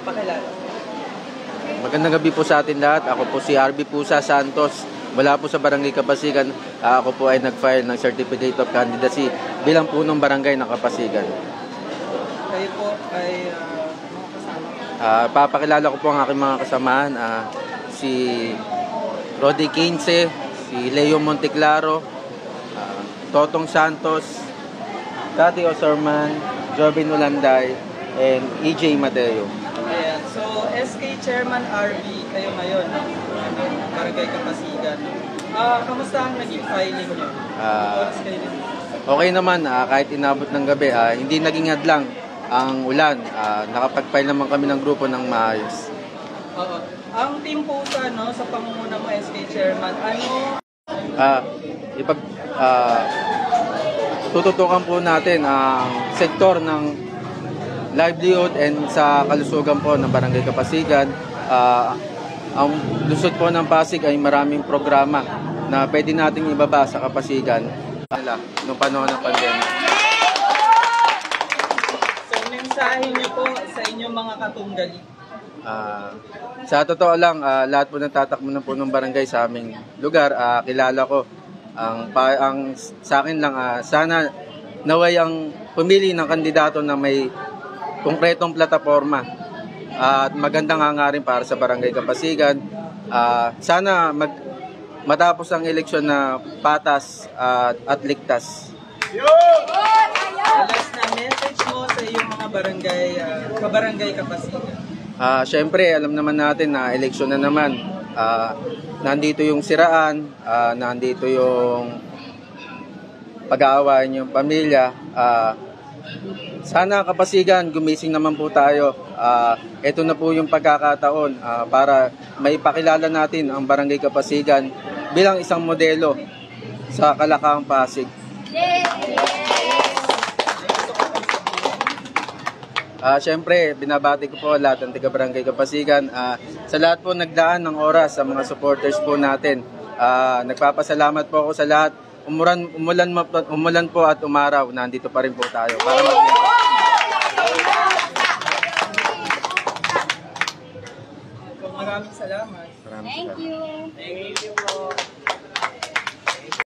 Pakilala. Magandang gabi po sa atin lahat. Ako po si RB Pusa Santos. Mula po sa Barangay Kapasigan. Ako po ay nag-file ng Certificate of Candidacy bilang punong barangay ng Kapasigan. Kayo po ay mga kasama? Papakilala ko po ang aking mga kasamahan. Si Rodi Quince, si Leo Monteclaro, Totong Santos, Tati Osorman, Jovin Ulanday, and EJ Mateo. Ayan. So, SK Chairman RB, kayo ngayon, Barangay Kapasigan. Kamusta ang naging filing nyo? Okay naman, kahit inabot ng gabi, hindi naging hadlang ang ulan. Nakapag-file naman kami ng grupo ng maayos. Oo. Ang Team Pusa, no, sa pangunguna mo, SK Chairman, ano? Tututukan po natin ang sektor ng livelihood and sa kalusugan po ng Barangay Kapasigan. Ang lusot po ng Pasig ay maraming programa na pwede nating ibaba sa Kapasigan noong panahon ng pandemya. So, mensahe niyo po sa inyong mga katunggali. Sa totoo lang, lahat po ng tatakbo ng punong barangay sa aming lugar, kilala ko. Ang sa akin lang, sana naway ang pumili ng kandidato na may konkretong plataforma at magandang hangarin para sa Barangay Kapasigan. Sana matapos ang eleksyon na patas at ligtas. Last na message mo sa iyong mga barangay, kabarangay Kapasigan. Siyempre, alam naman natin na eleksyon na naman. Nandito yung siraan, nandito yung pag-aawayan yung pamilya. Sana Kapasigan, gumising naman po tayo. Ito na po yung pagkakataon para maipakilala natin ang Barangay Kapasigan bilang isang modelo sa Kalakaang Pasig. Siyempre, binabati ko po lahat ng taga-Barangay Kapasigan. Sa lahat po nagdaan ng oras, sa mga supporters po natin. Nagpapasalamat po ako sa lahat. Umulan po at umaraw, nandito pa rin po tayo para mag